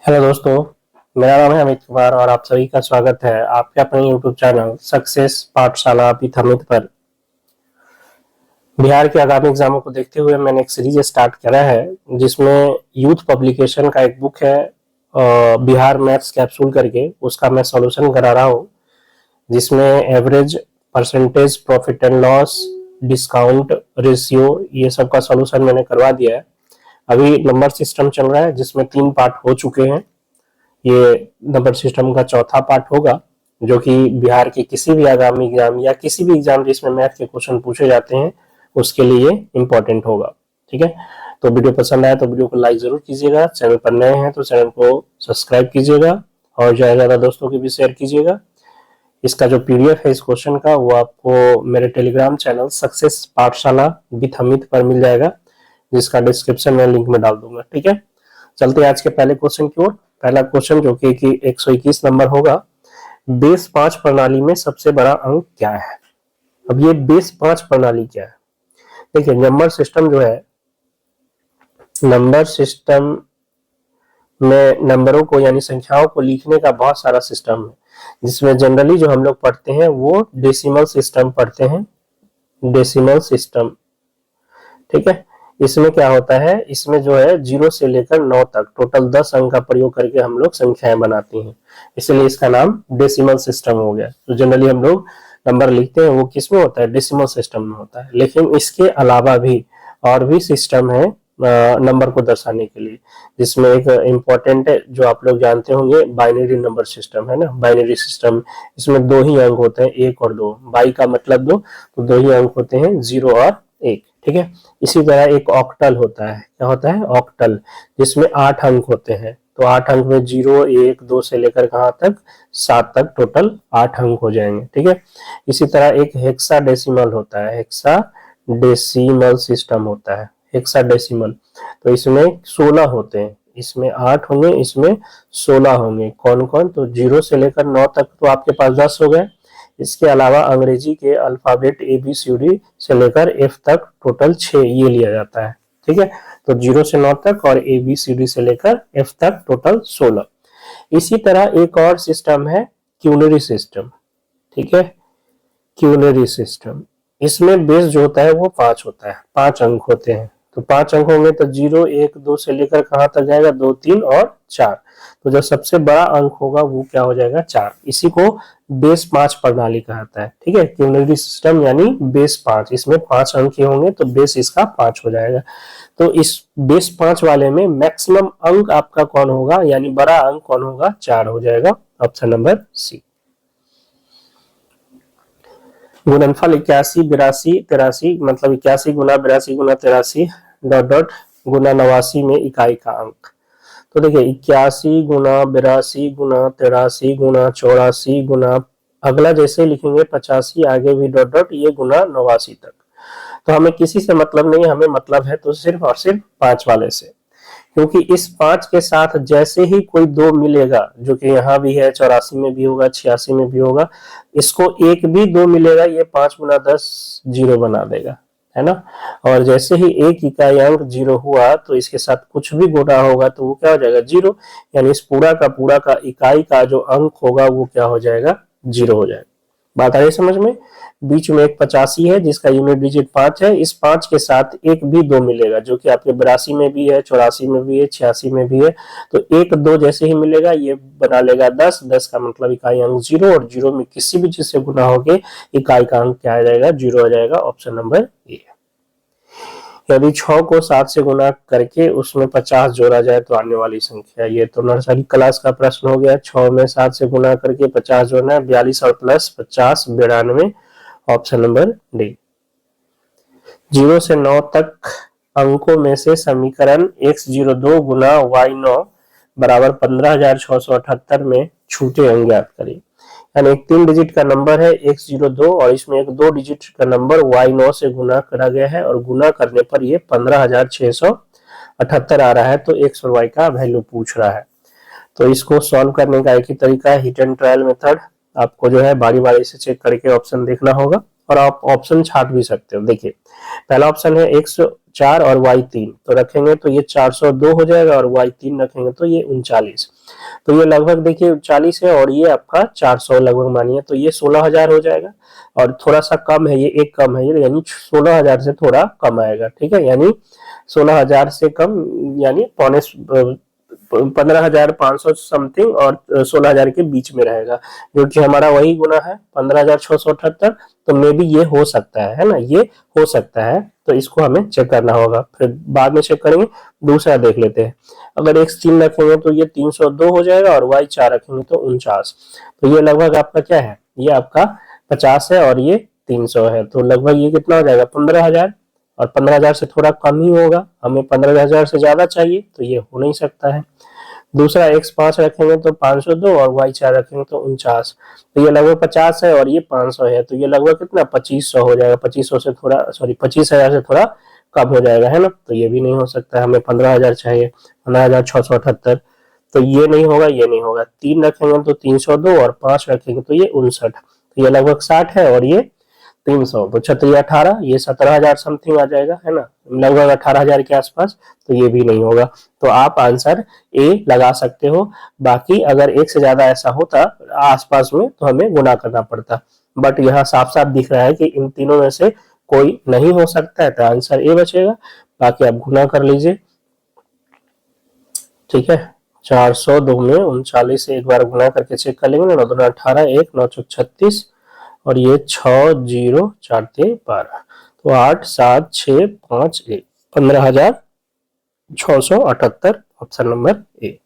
Hello दोस्तों, मेरा नाम है अमित कुमार और आप सभी का स्वागत है आपके अपने यूट्यूब चैनल सक्सेस पाठशाला विद अमित पर। बिहार के आगामी एग्जामों को देखते हुए मैंने एक सीरीज स्टार्ट करा है जिसमें यूथ पब्लिकेशन का एक बुक है बिहार मैथ्स कैप्सूल करके, उसका मैं सॉल्यूशन करा रहा हूँ जिसमें average, percentage, profit and loss, discount ratio, ये सब का सॉल्यूशन मैंने करवा दिया है। अभी नंबर सिस्टम चल रहा है जिसमें 3 पार्ट हो चुके हैं। ये नंबर सिस्टम का चौथा पार्ट होगा जो कि बिहार के किसी भी आगामी एग्जाम या किसी भी एग्जाम जिसमें मैथ के क्वेश्चन पूछे जाते हैं उसके लिए इम्पोर्टेंट होगा। ठीक है, तो वीडियो पसंद आया तो वीडियो को लाइक जरूर कीजिएगा, चैनल पर नए हैं तो चैनल को सब्सक्राइब कीजिएगा और ज्यादा दोस्तों की भी शेयर कीजिएगा। इसका जो पीडीएफ है इस क्वेश्चन का वो आपको मेरे टेलीग्राम चैनल सक्सेस पाठशाला विद अमित पर मिल जाएगा, जिसका डिस्क्रिप्शन में लिंक में डाल दूंगा। ठीक है, चलते हैं आज के पहले क्वेश्चन की ओर। पहला क्वेश्चन जो कि 121 नंबर होगा, बेस 5 प्रणाली में सबसे बड़ा अंक क्या है। अब ये बेस 5 प्रणाली क्या है? देखिए, नंबर सिस्टम जो है, नंबर सिस्टम में नंबरों को यानी संख्याओं को लिखने का बहुत सारा सिस्टम है, जिसमें जनरली जो हम लोग पढ़ते हैं वो डेसिमल सिस्टम पढ़ते हैं। डेसिमल सिस्टम, ठीक है। इसमें क्या होता है, इसमें जो है 0 से लेकर 9 तक टोटल 10 अंक का प्रयोग करके हम लोग संख्याएं बनाते हैं, इसलिए इसका नाम डेसिमल सिस्टम हो गया। तो जनरली हम लोग नंबर लिखते हैं वो किस में होता है, डेसिमल सिस्टम में होता है। लेकिन इसके अलावा भी और भी सिस्टम है नंबर को दर्शाने के लिए, जिसमें एक इम्पोर्टेंट है जो आप लोग जानते होंगे, बाइनरी नंबर सिस्टम है ना। बाइनरी सिस्टम, इसमें 2 ही अंक होते हैं, 1 और 2। बाई का मतलब 2, तो 2 ही अंक होते हैं, 0 और 1। ठीक है, इसी तरह एक ऑक्टल होता है। क्या होता है? ऑक्टल, जिसमें 8 अंक होते हैं। तो 8 अंक में 0, 1, 2 से लेकर कहां तक, 7 तक, टोटल 8 अंक हो जाएंगे। ठीक है, इसी तरह एक हेक्सा डेसिमल होता है। हेक्सा डेसिमल सिस्टम होता है, हेक्सा डेसिमल। तो इसमें 16 होते हैं, इसमें 8 होंगे, इसमें 16 होंगे। कौन कौन? तो 0 से लेकर 9 तक तो आपके पास 10 हो गए। इसके अलावा अंग्रेजी के अल्फाबेट ABCD से लेकर F तक टोटल 6 ये लिया जाता है। ठीक है, तो 0 से 9 तक और ABCD से लेकर F तक टोटल 16। इसी तरह एक और सिस्टम है क्यूनरी सिस्टम। ठीक है, क्यूनरी सिस्टम, इसमें बेस जो होता है वो 5 होता है, 5 अंक होते हैं। तो 5 अंक होंगे तो 0, 1, 2 से लेकर कहां तक जाएगा, 2, 3 और 4। तो जो सबसे बड़ा अंक होगा वो क्या हो जाएगा, 4। इसी को बेस 5 प्रणाली कहता है। ठीक है, क्यूनरी सिस्टम यानी बेस 5, इसमें 5 अंक ही होंगे तो बेस इसका 5 हो जाएगा। तो इस बेस 5 वाले में मैक्सिमम अंक आपका कौन होगा, यानी बड़ा अंक कौन होगा, 4 हो जाएगा। Option number C. गुणनफल 81, 82, 83, मतलब 81 गुना 82 गुना 83 डॉट डॉट गुना 89 में इकाई का अंक। तो देखिए, 81 गुना 82 गुना 83 गुना 84 गुना, अगला जैसे लिखेंगे 85, आगे भी डॉट डॉट, ये गुना 89 तक। तो हमें किसी से मतलब नहीं, हमें मतलब है तो सिर्फ और सिर्फ 5 वाले से, क्योंकि इस 5 के साथ जैसे ही कोई 2 मिलेगा, जो कि यहाँ भी है, 84 में भी होगा, 86 में भी होगा, इसको एक भी 2 मिलेगा, ये 5 गुना 10 0 बना देगा, है ना। और जैसे ही एक इकाई अंक 0 हुआ तो इसके साथ कुछ भी गुणा होगा तो वो क्या हो जाएगा, 0। यानी इस पूरा का इकाई का जो अंक होगा वो क्या हो जाएगा, 0 हो जाएगा। बात आ रही समझ में? बीच में एक 85 है जिसका यूनिट डिजिट 5 है, इस 5 के साथ एक भी 2 मिलेगा, जो कि आपके 82 में भी है, 84 में भी है, 86 में भी है। तो 1, 2 जैसे ही मिलेगा ये बना लेगा 10। 10 का मतलब इकाई अंक 0, और 0 में किसी भी चीज से गुना होके इकाई का अंक क्या आ जाएगा, 0 हो जाएगा। Option number A. यदि 6 को 7 से गुना करके उसमें 50 जोड़ा जाए तो आने वाली संख्या, ये तो नर्सरी क्लास का प्रश्न हो गया। 6 में 7 से गुना करके 50 जोड़ना है, 42 और प्लस 50 92। Option number D. 0 से 9 तक अंकों में से समीकरण x02 गुना y9 बराबर 15,678 में छूटे अंक ज्ञात करें। यानी एक 3 डिजिट का नंबर है x02 और इसमें एक 2 डिजिट का नंबर y9 से गुना करा गया है, और गुना करने पर ये 15,678 आ रहा है। तो x और y का वैल्यू पूछ रहा है। तो इसको सॉल्व करने का एक ही तरीका है, हिट एंड ट्रायल मेथड। आपको जो है बारी बारी से चेक करके ऑप्शन देखना होगा और आप ऑप्शन छाट भी सकते हो। देखिए पहला ऑप्शन है 104 और y3, तो रखेंगे तो ये 402 हो जाएगा, और y3 रखेंगे तो ये 39। तो ये लगभग देखिए 39 है और ये आपका 400 लगभग मानिए, तो ये 16,000 हो जाएगा। और थोड़ा सा कम है, ये एक कम है, ये यानी 16,000 से थोड़ा कम आएगा। ठीक है, यानी 16,000 से कम, यानी 15,500 समथिंग और 16,000 के बीच में रहेगा, जो कि हमारा वही गुना है 15,678। तो मे भी ये हो सकता है ना, ये हो सकता है। तो इसको हमें चेक करना होगा, फिर बाद में चेक करेंगे। दूसरा देख लेते हैं, अगर x3 रखेंगे तो ये 302 हो जाएगा, और y4 रखेंगे तो 49। तो ये लगभग आपका क्या है, ये आपका 50 है और ये 300 है, तो लगभग ये कितना हो जाएगा 15,000, और 15,000 से थोड़ा कम ही होगा, हमें 15,000 से ज्यादा चाहिए, तो ये हो नहीं सकता है। दूसरा x5 रखेंगे तो 502, और y4 रखेंगे तो 49। तो ये लगभग 50 है और ये 500 है, तो ये लगभग कितना 2500 हो जाएगा, 2500 से थोड़ा, सॉरी 25,000 से थोड़ा कम हो जाएगा, है ना। तो ये भी नहीं हो सकता है, हमें 15,000 चाहिए, 15,678। तो ये नहीं होगा, ये नहीं होगा। 3 रखेंगे तो 302, और 5 रखेंगे तो ये 59। तो ये लगभग 60 है और ये 300, तो 36 18, ये 17,000 समथिंग आ जाएगा, है ना, लगभग 18,000 के आसपास। तो ये भी नहीं होगा, तो आप आंसर ए लगा सकते हो। बाकी अगर एक से ज्यादा ऐसा होता आसपास में तो हमें गुना करना पड़ता, बट यहाँ साफ साफ दिख रहा है कि इन तीनों में से कोई नहीं हो सकता है, तो आंसर ए बचेगा। बाकी आप गुना कर लीजिए। ठीक है, 402 में 39 से एक बार गुना करके चेक कर लेंगे, 9 2 18, 1 9 6 36, और ये 6 0 4 3 12, तो 8 7 6 5 1, 15,678, ऑप्शन नंबर ए।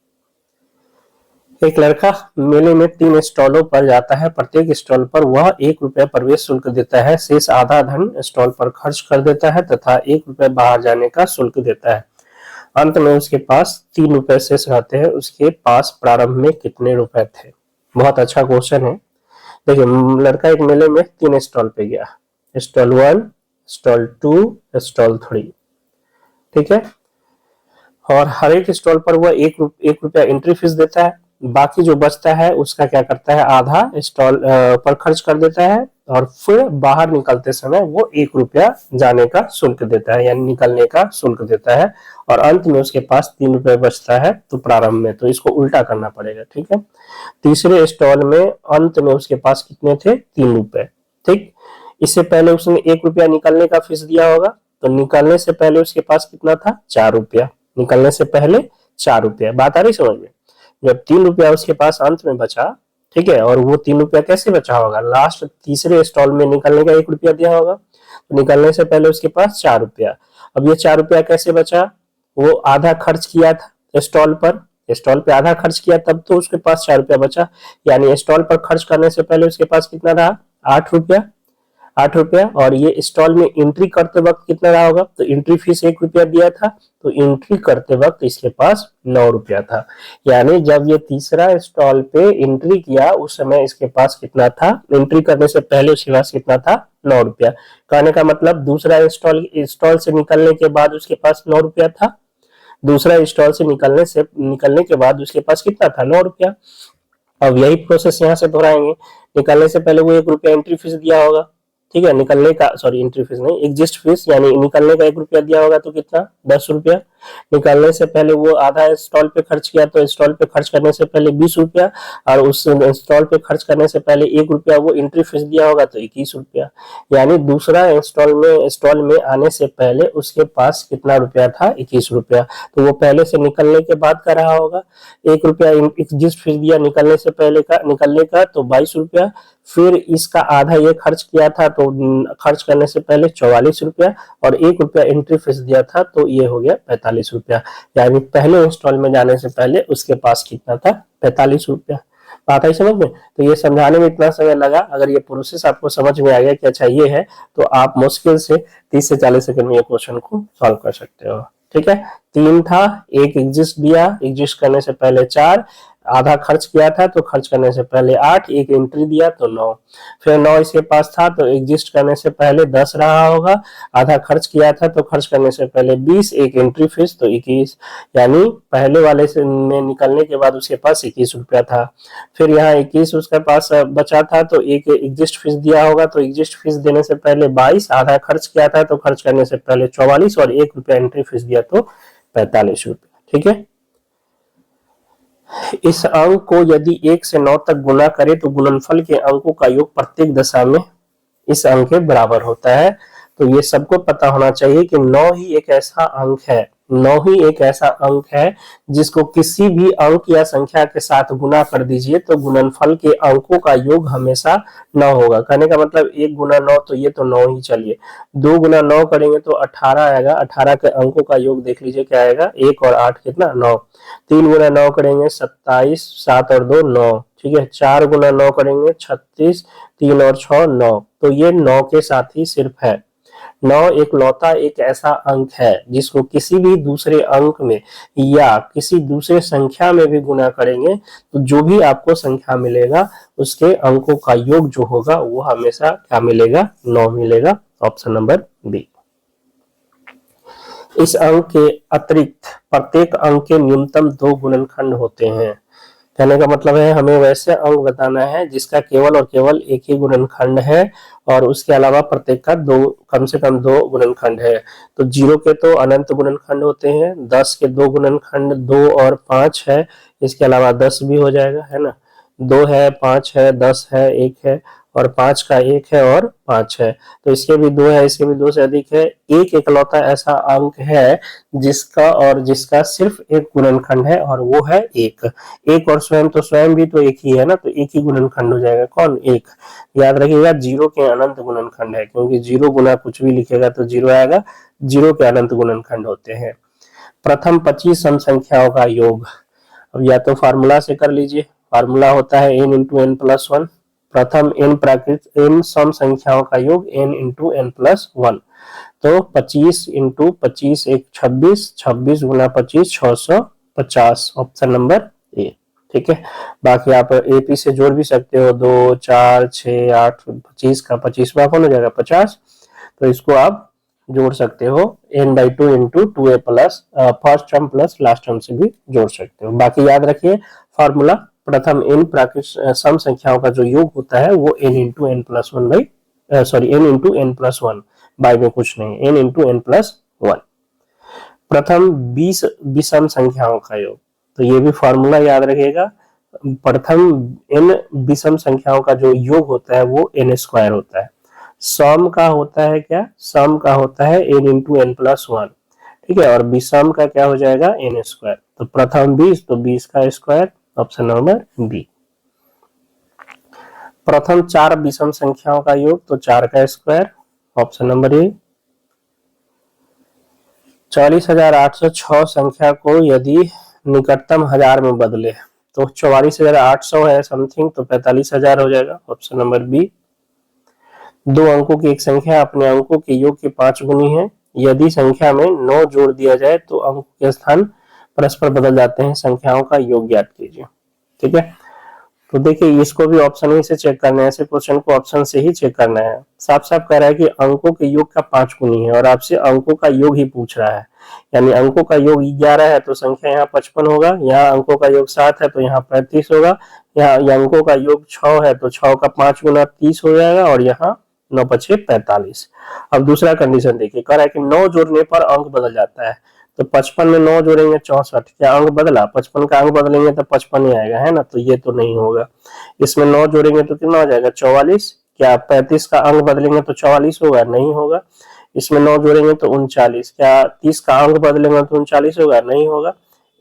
एक लड़का मेले में 3 स्टॉलों पर जाता है, प्रत्येक स्टॉल पर वह 1 रुपया प्रवेश शुल्क देता है, शेष आधा धन स्टॉल पर खर्च कर देता है तथा 1 रुपया बाहर जाने का शुल्क देता है। अंत में उसके पास 3 रुपए शेष रहते हैं, उसके पास प्रारंभ में कितने रुपए थे। बहुत अच्छा क्वेश्चन है। देखिए लड़का एक मेले में 3 स्टॉल पे गया, स्टॉल 1, स्टॉल 2, स्टॉल 3। ठीक है, और हर एक स्टॉल पर वह 1 रुपया एंट्री फीस देता है, बाकी जो बचता है उसका क्या करता है, आधा स्टॉल पर खर्च कर देता है, और फिर बाहर निकलते समय वो 1 रुपया जाने का शुल्क देता है, यानी निकलने का शुल्क देता है, और अंत में उसके पास 3 रुपये बचता है, तो प्रारंभ में, तो इसको उल्टा करना पड़ेगा। ठीक है, तीसरे स्टॉल में अंत में उसके पास कितने थे, 3 रुपए। ठीक, इससे पहले उसने 1 रुपया निकलने का फीस दिया होगा, तो निकलने से पहले उसके पास कितना था, 4 रुपया, निकलने से पहले 4 रुपया। बात आ रही समझ में। जब 3 रुपया उसके पास अंत में बचा, ठीक है, और वो 3 रुपया कैसे बचा होगा, लास्ट तीसरे स्टॉल में निकलने का 1 रुपया दिया होगा, तो निकलने से पहले उसके पास 4 रुपया। अब ये 4 रुपया कैसे बचा, वो आधा खर्च किया था स्टॉल पर, स्टॉल पे आधा खर्च किया, तब तो उसके पास 4 रुपया बचा, यानी स्टॉल पर खर्च करने से पहले उसके पास कितना रहा, 8 रुपया, 8 रुपया। और ये स्टॉल में एंट्री करते वक्त कितना रहा होगा, तो एंट्री फीस 1 रुपया दिया था, तो एंट्री करते वक्त इसके पास 9 रुपया था, यानी जब ये तीसरा स्टॉल पे एंट्री किया उस समय इसके पास कितना था, एंट्री करने से पहले उसके पास कितना था, 9 रुपया। कहने का मतलब दूसरा स्टॉल से निकलने के बाद उसके पास 9 रुपया था, दूसरा स्टॉल से निकलने के बाद उसके पास कितना था, 9 रुपया। अब यही प्रोसेस यहाँ से दोहराएंगे, निकलने से पहले वो 1 रुपया एंट्री फीस दिया होगा, ठीक है, निकलने का, सॉरी एंट्री फीस नहीं, एग्जिस्ट फीस, यानी निकलने का 1 रुपया दिया होगा, तो कितना, 10 रुपया। निकलने से पहले वो आधा स्टॉल पे खर्च किया, तो स्टॉल पे खर्च करने से पहले 20 रुपया, और उस स्टॉल पे खर्च करने से पहले 1 रुपया वो एंट्री फीस दिया होगा, तो 21 रुपया। यानी दूसरा स्टॉल में आने से पहले उसके पास कितना रुपया था, 21 रुपया। तो वो पहले से निकलने के बाद का रहा होगा, 1 रुपया एग्जिस्ट फीस दिया निकलने से पहले का, निकलने का तो 22 रुपया, फिर इसका आधा ये खर्च किया था, तो खर्च करने से पहले 44 रुपया, और 1 रुपया एंट्री फीस दिया था, तो ये हो गया 45 रुपया। यानी पहले इंस्टॉल में जाने से पहले उसके पास कितना था, 45 रुपया। बात आई समझ में। तो ये समझाने में इतना समय लगा, अगर ये प्रोसेस आपको समझ में आ गया कि अच्छा ये है, तो आप मुश्किल से 30 से 40 सेकंड में ये क्वेश्चन को सॉल्व कर सकते हो। ठीक है, 3 था, 1 एग्जिस्ट दिया, एग्जिस्ट करने से पहले 4, आधा खर्च किया था तो खर्च करने से पहले 8, एक एंट्री दिया तो 9, फिर 9 इसके पास था तो एग्जिस्ट करने से पहले 10 रहा होगा, आधा खर्च किया था तो खर्च करने से पहले 20, एक एंट्री फीस तो 21, यानी पहले वाले से में निकलने के बाद उसके पास 21 रुपया था। फिर यहाँ 21 उसके पास बचा था तो एक एग्जिस्ट फीस दिया होगा, तो एग्जिस्ट फीस देने से पहले 22, आधा खर्च किया था तो खर्च करने से पहले 44 और 1 रुपया एंट्री फीस दिया तो 45 रुपया। ठीक है, इस अंक को यदि 1 से 9 तक गुना करें तो गुणनफल के अंकों का योग प्रत्येक दशा में इस अंक के बराबर होता है। तो ये सबको पता होना चाहिए कि 9 ही एक ऐसा अंक है, 9 ही एक ऐसा अंक है जिसको किसी भी अंक या संख्या के साथ गुना कर दीजिए तो गुणनफल के अंकों का योग हमेशा 9 होगा। कहने का मतलब 1 गुना 9 तो ये तो 9 ही, चलिए 2 गुना 9 करेंगे तो 18 आएगा, 18 के अंकों का योग देख लीजिए क्या आएगा, 1 और 8 कितना 9, 3 गुना 9 करेंगे 27, 7 और 2 9, ठीक है, 4 गुना 9 करेंगे 36, 3 और 6 9, तो ये 9 के साथ ही सिर्फ है। 9 एक लौता एक ऐसा अंक है जिसको किसी भी दूसरे अंक में या किसी दूसरे संख्या में भी गुना करेंगे तो जो भी आपको संख्या मिलेगा उसके अंकों का योग जो होगा वो हमेशा क्या मिलेगा, 9 मिलेगा। Option number B. इस अंक के अतिरिक्त प्रत्येक अंक के न्यूनतम 2 गुणनखंड होते हैं। कहने का मतलब है हमें वैसे अंक बताना है जिसका केवल और केवल एक ही गुणनखंड है और उसके अलावा प्रत्येक का कम से कम 2 गुणनखंड है। तो 0 के तो अनंत गुणनखंड होते हैं, 10 के 2 गुणनखंड 2 और 5 है, इसके अलावा 10 भी हो जाएगा, है ना, 2 है, 5 है, 10 है, 1 है और 5 का 1 है और 5 है, तो इसके भी 2 है, इसके भी 2 से अधिक है। एक एकलौता ऐसा अंक है जिसका सिर्फ एक गुणनखंड है और वो है 1। एक और स्वयं, तो स्वयं भी तो एक ही है ना, तो एक ही गुणनखंड हो जाएगा, कौन, 1। याद रखिएगा 0 के अनंत गुणनखंड है, क्योंकि 0 गुना कुछ भी लिखेगा तो 0 आएगा, 0 के अनंत गुणनखंड होते हैं। प्रथम 25 सम संख्याओं का योग, अब या तो फार्मूला से कर लीजिए, फार्मूला होता है n इंटू एन प्लस 1, प्रथम n सम संख्याओं का योग n इंटू एन प्लस 1, तो 25 इंटू 25 एक 26, 26 गुना 25 650, ऑप्शन नंबर ए। ठीक है, बाकी आप एपी से जोड़ भी सकते हो, 2 4 6 8 25 का 25वां कौन हो जाएगा 50, तो इसको आप जोड़ सकते हो n/2 into 2a plus first term plus last term से भी जोड़ सकते हो। बाकी याद रखिए फॉर्मूला, प्रथम n प्राकृतिक सम संख्याओं का जो योग होता है वो n into N plus 1 n into N plus 1 by में कुछ नहीं, n इंटू एन प्लस 1। प्रथम 20 विषम संख्याओं का योग, तो ये भी फॉर्मूला याद रखिएगा, प्रथम n विषम संख्याओं का जो योग होता है वो n स्क्वायर होता है। सम का होता है क्या, सम का होता है n इंटू एन प्लस 1, ठीक है, और विषम का क्या हो जाएगा n स्क्वायर, तो प्रथम 20 तो 20 का स्क्वायर, ऑप्शन नंबर बी। प्रथम 4 विषम संख्याओं का योग, तो 4 का स्क्वायर, ऑप्शन नंबर ए। 44,806 संख्या को यदि निकटतम हजार में बदले तो 44,800 है समथिंग, तो 45,000 हो जाएगा, ऑप्शन नंबर बी। 2 अंकों की एक संख्या अपने अंकों के योग के 5 गुनी है, यदि संख्या में 9 जोड़ दिया जाए तो अंक के स्थान परस्पर बदल जाते हैं, संख्याओं का योग ज्ञात कीजिए। ठीक है, तो देखिए इसको भी ऑप्शन ही से चेक करना है, ऐसे क्वेश्चन को ऑप्शन से ही चेक करना है। साफ साफ कह रहा है कि अंकों के योग का 5 गुनी है और आपसे अंकों का योग ही पूछ रहा है, यानी अंकों का योग 11 है तो संख्या यहाँ 55 होगा, यहाँ अंकों का योग 7 है तो यहाँ 35 होगा, यहाँ अंकों का योग 6 है तो 6 का 5 गुना 30 हो जाएगा और यहाँ 9 5 45। अब दूसरा कंडीशन देखिए, कह रहा है कि 9 जोड़ने पर अंक बदल जाता है, तो 55 में 9 जोड़ेंगे 64, क्या अंक बदला, 55 का अंक बदलेंगे तो 55 ही आएगा, है ना, तो ये तो नहीं होगा। इसमें 9 जोड़ेंगे तो कितना हो जाएगा 44, क्या 35 का अंक बदलेंगे तो 44 होगा, नहीं होगा। इसमें 9 जोड़ेंगे तो 39, क्या 30 का अंक बदलेंगे तो 39 होगा, नहीं होगा।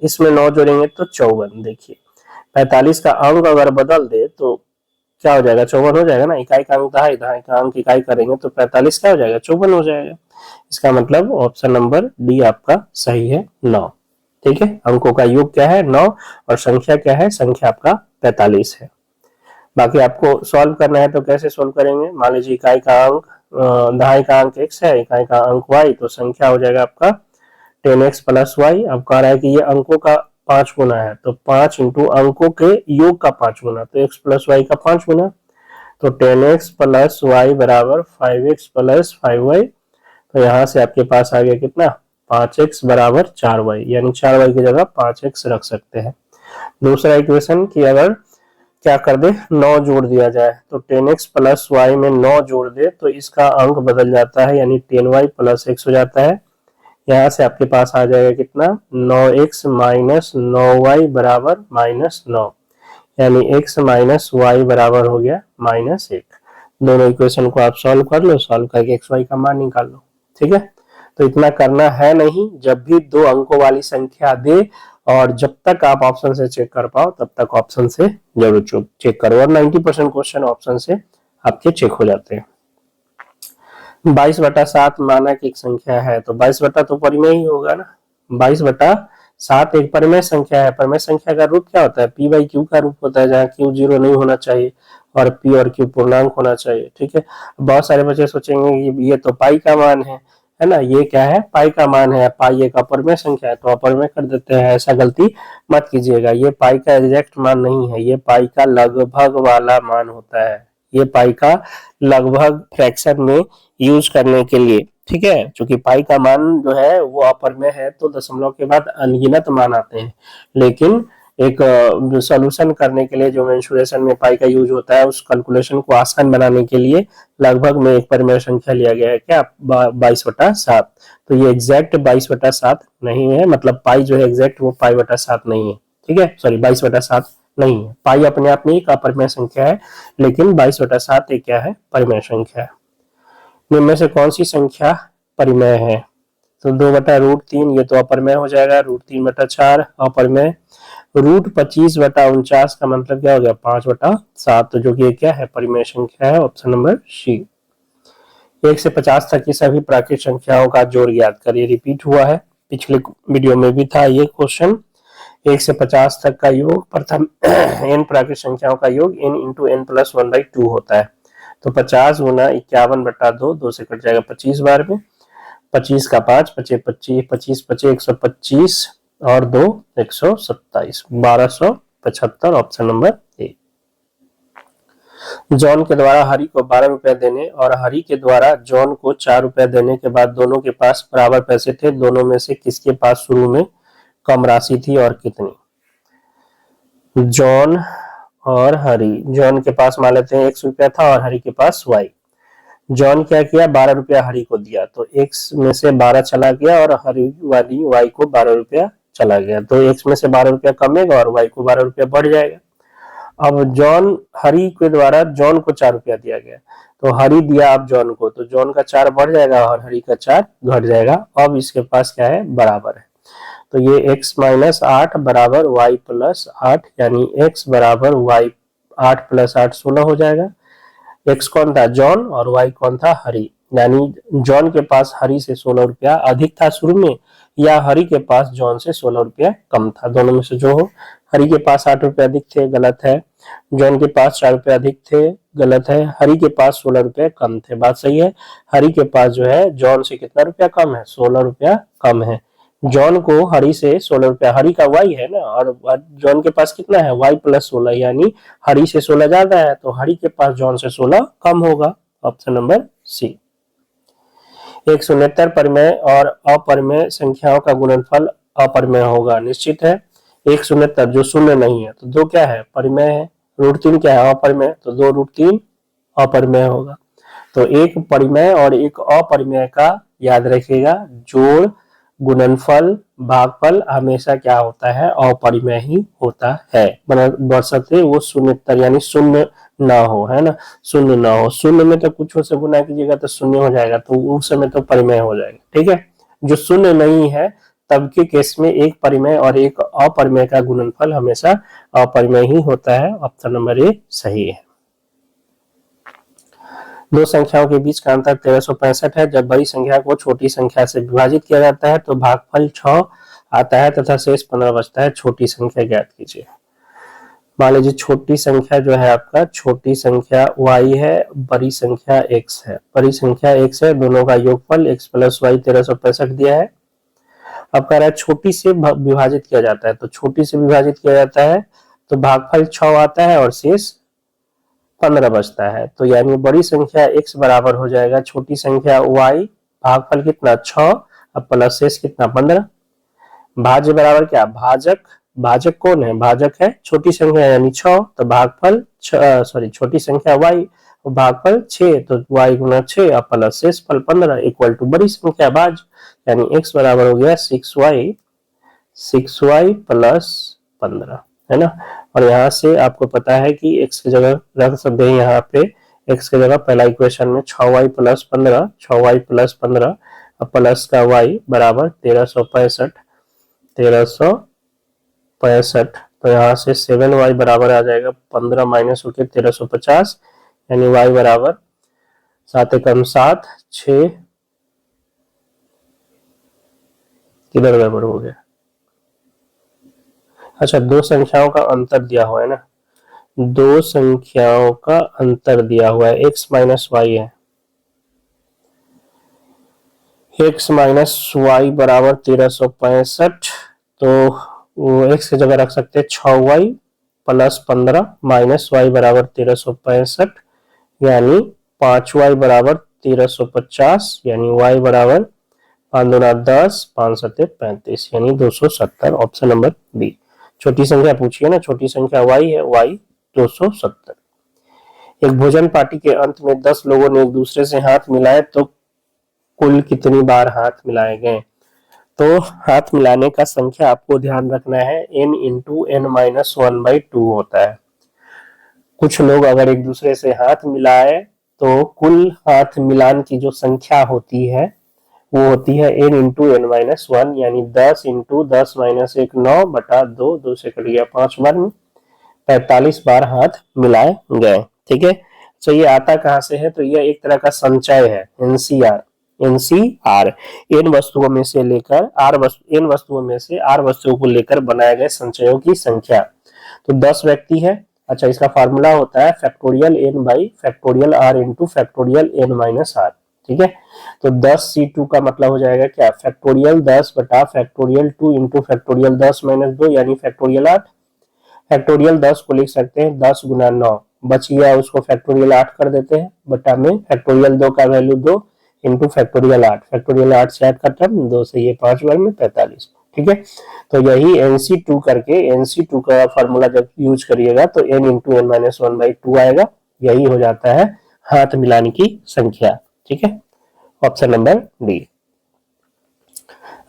इसमें 9 जोड़ेंगे तो 54, देखिए 45 का अंक अगर बदल दे तो क्या हो जाएगा 54 हो जाएगा ना, इकाई का अंक दहाई, दहाई का अंक इकाई करेंगे तो 45 क्या हो जाएगा 54 हो जाएगा। इसका मतलब ऑप्शन नंबर डी आपका सही है, 9। ठीक है, अंकों का योग क्या है 9 और संख्या क्या है, संख्या आपका 45 है। बाकी आपको सॉल्व करना है तो कैसे सॉल्व करेंगे, मान लीजिए इकाई का अंक दहाई का अंक x है, इकाई का अंक y, तो संख्या हो जाएगा आपका 10x प्लस y। अब कह रहा है कि ये अंकों का 5 गुना है, तो 5 इंटू अंकों के योग का 5 गुना, तो x प्लस वाई का 5 गुना, तो 10x प्लस वाई बराबर 5x प्लस 5y। तो यहाँ से आपके पास आ गया कितना, 5x बराबर 4y, यानी 4y की जगह 5x रख सकते हैं। दूसरा इक्वेशन कि अगर क्या कर दे, 9 जोड़ दिया जाए, तो 10x प्लस वाई में 9 जोड़ दे तो इसका अंक बदल जाता है, यानी 10y प्लस x हो जाता है। यहाँ से आपके पास आ जाएगा कितना, 9x माइनस 9y बराबर -9, यानी x माइनस वाई बराबर हो गया -1। दोनों इक्वेशन को आप सॉल्व कर लो, सॉल्व करके एक्स वाई का मान निकाल लो। ठीक है, तो इतना करना है नहीं, जब भी 2 अंकों वाली संख्या दे और जब तक आप ऑप्शन से चेक कर पाओ तब तक ऑप्शन से जरूर चेक करो, और 90% क्वेश्चन ऑप्शन से आपके चेक हो जाते हैं। 22/7 माना कि एक संख्या है, तो 22 तो परिमेय ही होगा ना, 22/7 एक परिमेय संख्या है। परिमेय संख्या का रूप क्या होता है, p बाई क्यू का रूप होता है, जहाँ q 0 नहीं होना चाहिए और p और q पूर्णांक होना चाहिए। ठीक है, बहुत सारे बच्चे सोचेंगे कि ये तो पाई का मान है ना, ये क्या है, पाई का मान है, पाई एक अपरिमेय संख्या है तो अपरिमेय कर देते हैं। ऐसा गलती मत कीजिएगा, ये पाई का एग्जैक्ट मान नहीं है, ये पाई का लगभग वाला मान होता है, ये पाई का लगभग फ्रैक्शन में यूज करने के लिए। ठीक है, क्योंकि पाई का मान जो है वो अपरिमेय है तो दशमलव के बाद अनगिनत मान आते हैं, लेकिन एक सॉल्यूशन करने के लिए जो मेंसुरेशन में पाई का यूज होता है, उस कैलकुलेशन को आसान बनाने के लिए लगभग में एक परिमेय संख्या लिया गया है, क्या 22/7। तो ये एग्जैक्ट 22/7 नहीं है, मतलब पाई जो है एग्जैक्ट वो पाई/7 नहीं है। ठीक है, सॉरी 22/7 नहीं है, पाई अपने आप में एक अपरिमेय संख्या है, लेकिन 22/7 एक क्या है, परिमेय संख्या है। इनमें से कौन सी संख्या परिमेय है, तो 2/√3 ये तो अपरिमेय हो जाएगा, √3/4 अपरिमेय, √25/49 का मतलब क्या हो गया, 5/7, तो जो कि क्या है, परिमेय संख्या है, ऑप्शन नंबर सी। 1 से 50 तक की सभी प्राकृतिक संख्याओं का जोड़ ज्ञात करिए, रिपीट हुआ है, पिछले वीडियो में भी था ये क्वेश्चन। 1 से 50 तक का योग प्रथम n प्राकृतिक संख्याओं का योग n इंटू n प्लस 1/2 होता है, तो 50 गुना 51/2, 2 से कट जाएगा 25 बार में, 25 का 5, 25 25 25 25 125 और 2 127, 1275, ऑप्शन नंबर ए। जॉन के द्वारा हरि को 12 रुपए देने और हरि के द्वारा जॉन को 4 रुपए देने के बाद दोनों के पास बराबर पैसे थे, दोनों में से किसके पास शुरू में कम राशि थी और कितनी। जॉन और हरि, जॉन के पास मान लेते हैं 1 रुपया था और हरि के पास y। जॉन क्या किया, 12 रुपया हरि को दिया, तो x में से 12 चला गया और हरि वाली y को 12 रुपया चला गया, तो x में से 12 रुपया कमेगा और y को 12 रुपया बढ़ जाएगा। अब जॉन, हरि के द्वारा जॉन को 4 रुपया दिया गया, तो हरि दिया अब जॉन को, तो जॉन का 4 बढ़ जाएगा और हरि का 4 घट जाएगा। अब इसके पास क्या है, बराबर है, तो ये x माइनस 8 बराबर y प्लस 8, यानी x बराबर y 8 प्लस 8 16 हो जाएगा। x कौन था, जॉन, और y कौन था, हरि, यानी जॉन के पास हरि से 16 रुपया अधिक था शुरू में, या हरि के पास जॉन से 16 रुपया कम था, दोनों में से जो हो। हरि के पास 8 रुपया अधिक थे, गलत है। जॉन के पास 4 रुपया अधिक थे, गलत है। हरि के पास 16 रुपया कम थे, बात सही है। हरि के पास जो है जॉन से कितना रुपया कम है, 16 रुपया कम है। जॉन को हरि से 16 रुपया, हरि का y है ना, और जॉन के पास कितना है, y प्लस 16, यानी हरि से 16 ज्यादा है, तो हरि के पास जॉन से 16 कम होगा, ऑप्शन नंबर सी। 169 परिमेय और अपरिमेय संख्याओं का गुणनफल अपरिमेय होगा, निश्चित है। 169 जो शून्य नहीं है, तो 2 क्या है, परिमेय है, √3 क्या है, अपरिमेय, तो 2√3 अपरिमेय होगा। तो एक परिमेय और एक अपरिमेय का याद रखिएगा, जोड़, गुणनफल, भागफल हमेशा क्या होता है, अपरिमेय ही होता है, बशर्ते वो शून्यतर यानी शून्य ना हो, है ना, शून्य ना हो। शून्य में तो कुछ से गुना कीजिएगा तो शून्य हो जाएगा, तो उस समय तो परिमेय हो जाएगा। ठीक है, जो शून्य नहीं है तब के केस में एक परिमेय और एक अपरिमेय का गुणनफल हमेशा अपरिमेय ही होता है, ऑप्शन नंबर ए सही है। दो संख्याओं के बीच का अंतर 1365 है। जब बड़ी संख्या को छोटी संख्या से विभाजित किया जाता है तो भागफल 6 आता है तथा शेष 15 बचता है। छोटी संख्या ज्ञात कीजिए। मान लीजिए छोटी संख्या जो है आपका, छोटी संख्या y है, बड़ी संख्या x है। बड़ी संख्या x है, दोनों का योगफल x प्लस y 1365 दिया है। अब कह रहा है छोटी से विभाजित किया जाता है, तो छोटी से विभाजित किया जाता है तो भागफल 6 आता है और शेष 15 बचता है। तो यानी बड़ी संख्या x बराबर हो जाएगा छोटी संख्या y, भागफल कितना 6 अब प्लस शेष कितना 15। भाज्य बराबर क्या, भाजक, भाजक कौन है, भाजक है छोटी संख्या यानी 6, तो भागफल छोटी संख्या y, भागफल 6 तो y गुना 6 और प्लस शेष फल 15 इक्वल टू बड़ी संख्या भाज्य, यानी x बराबर हो गया 6y प्लस 15, है ना। और यहाँ से आपको पता है कि x की जगह रख सकते हैं, यहाँ पे x की जगह पहला इक्वेशन में 6y plus 15, 6y plus 15 plus का y बराबर 1365, तो यहाँ से 7y बराबर आ जाएगा 15 माइनस होकर 1350, यानी y बराबर 7 एकम 7, 6 किधर गड़बड़ हो गया, अच्छा दो संख्याओं का अंतर दिया हुआ है ना, दो संख्याओं का अंतर दिया हुआ है, x माइनस वाई है, x माइनस वाई बराबर 1365, तो वो x की जगह रख सकते हैं 6y प्लस 15 माइनस वाई बराबर 1365, यानी 5y बराबर 1350, यानी y बराबर 5 दूना 10, 5 सत्ते 35, यानी 270, ऑप्शन नंबर बी। छोटी संख्या पूछिए ना, छोटी संख्या y है, y 270। एक भोजन पार्टी के अंत में 10 लोगों ने एक दूसरे से हाथ मिलाए तो कुल कितनी बार हाथ मिलाए गए, तो हाथ मिलाने का संख्या आपको ध्यान रखना है n इंटू n माइनस 1/2 होता है। कुछ लोग अगर एक दूसरे से हाथ मिलाए तो कुल हाथ मिलान की जो संख्या होती है वो होती है n इंटू n माइनस 1, यानी 10 इंटू 10 माइनस 1 9 बटा 2, 2 से कट गया 5 बार में 45 बार हाथ मिलाए गए, ठीक है। तो ये आता कहां से है, तो यह एक तरह का संचय है, एनसीआर, एन वस्तुओं में से लेकर एन वस्तुओं में से आर वस्तुओं को लेकर बनाए गए संचयों की संख्या। तो 10 व्यक्ति है, अच्छा इसका फार्मूला होता है factorial N by factorial R into factorial N minus R, ठीक है। तो 10c2 का मतलब हो जाएगा क्या, फैक्टोरियल 10 बटा फैक्टोरियल 2 इंटू फैक्टोरियल 10 माइनस 2, यानी फैक्टोरियल 8। फैक्टोरियल 10 को लिख सकते हैं 10 गुना 9, बच गया उसको फैक्टोरियल 8 कर देते हैं, बटा में फैक्टोरियल 2 का वैल्यू 2 इंटू फैक्टोरियल 8, फैक्टोरियल 8 से 8 का टर्म 2 से ये 5 बार में 45, ठीक है। तो यही NC2 करके NC2 का फार्मूला जब यूज करिएगा तो n इंटू n माइनस 1/2 आएगा, यही हो जाता है हाथ मिलाने की संख्या, ठीक है, ऑप्शन नंबर डी।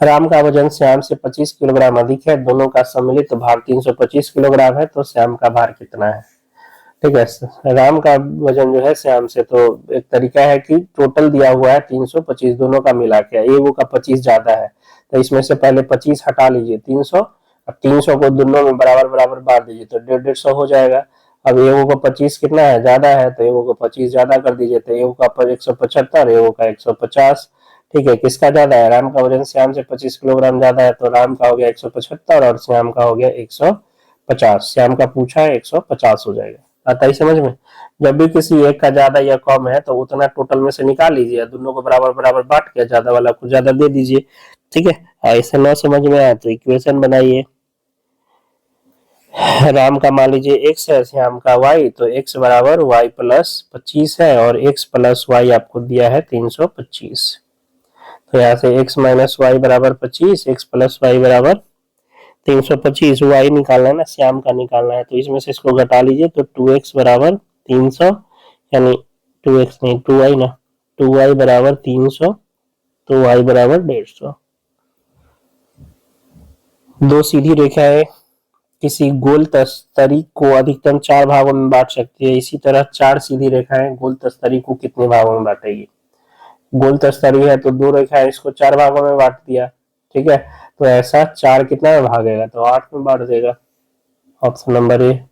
राम का वजन श्याम से 25 किलोग्राम अधिक है, दोनों का सम्मिलित भार 325 किलोग्राम है, तो श्याम का भार कितना है, ठीक है। राम का वजन जो है श्याम से, तो एक तरीका है कि टोटल दिया हुआ है 325, दोनों का मिला के, एगो का 25 ज्यादा है तो इसमें से पहले 25 हटा लीजिए 300, अब 300 को दोनों में बराबर बराबर बांट दीजिए तो 150 हो जाएगा। अब एगो का 25 कितना है, ज्यादा है, तो एगो को 25 ज्यादा कर दीजिए, तो एगो का 175, एगो का 150, ठीक है। किसका ज्यादा है, राम का वजन श्याम से 25 किलोग्राम ज्यादा है, तो राम का हो गया 175 और श्याम का हो गया 150, श्याम का पूछा है 150 हो जाएगा। आता ही समझ में, जब भी किसी एक का ज्यादा या कम है तो उतना टोटल में से निकाल लीजिए, दोनों को बराबर बराबर बांट के ज्यादा वाला को ज्यादा दे दीजिए, ठीक है। ऐसे ना समझ में आया तो इक्वेशन बनाइए, राम का मान लीजिए x है, श्याम का y, तो x बराबर y प्लस 25 है और x प्लस y आपको दिया है 325, तो यहाँ से x माइनस वाई बराबर 25, x प्लस वाई बराबर 325, y निकालना है ना, श्याम का निकालना है, तो इसमें से इसको घटा लीजिए तो 2x बराबर 300, यानी 2x नहीं 2y ना, 2y बराबर 300, तो y बराबर 150। दो सीधी रेखाएं किसी गोल तस्तरी को अधिकतम 4 भागों में बांट सकती है, इसी तरह 4 सीधी रेखाएं गोल तस्तरी को कितने भागों में बांटेगी। गोल तस्तरी है तो 2 रेखाएं इसको 4 भागों में बांट दिया, ठीक है, तो ऐसा 4 कितना में भागेगा, तो 8 में बांट देगा, ऑप्शन नंबर ए।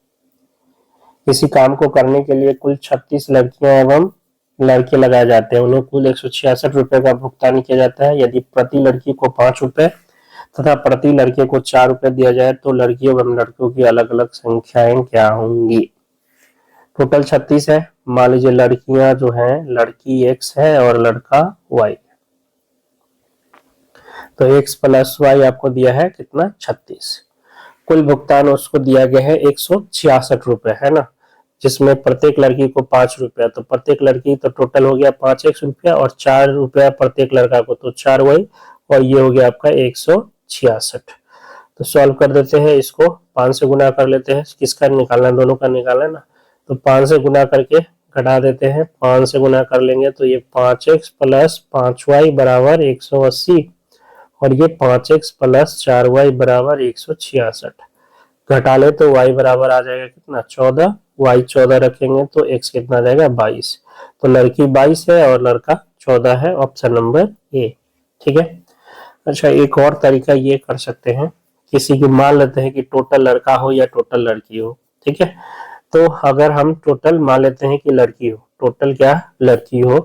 किसी काम को करने के लिए कुल 36 लड़कियां एवं लड़के लगाए जाते हैं, उन्हें कुल 166 रुपए का भुगतान किया जाता है, यदि प्रति लड़की को 5 रुपए तथा प्रति लड़के को 4 रुपए दिया जाए तो लड़कियों एवं लड़कों की अलग अलग संख्याएं क्या होंगी। टोटल 36 है, मान लीजिए लड़कियां जो है, लड़की x है और लड़का y, तो x प्लस वाई आपको दिया है कितना 36। कुल भुगतान उसको दिया गया है 166 रुपए, है ना, जिसमें प्रत्येक लड़की को 5 रुपया, तो प्रत्येक लड़की तो टोटल हो गया 5x रुपया और 4 रुपया प्रत्येक लड़का को, तो 4 वही, और ये हो गया आपका 166। तो सॉल्व कर देते हैं इसको, 5 से गुना कर लेते हैं, किसका निकालना है, दोनों का निकालना है ना, तो 5 से गुना करके घटा देते हैं, 5 से गुना कर लेंगे तो ये 5x प्लस 5y बराबर 180 और ये 5x प्लस 4y बराबर 166। घटा ले तो y बराबर आ जाएगा कितना 14, y 14 रखेंगे तो x कितना आ जाएगा 22। तो लड़की 22 है और लड़का 14 है, ऑप्शन नंबर ए। ठीक है। अच्छा, एक और तरीका ये कर सकते हैं, किसी की मान लेते हैं कि टोटल लड़का हो या टोटल लड़की हो। ठीक है, तो अगर हम टोटल मान लेते हैं कि लड़की हो, टोटल क्या लड़की हो,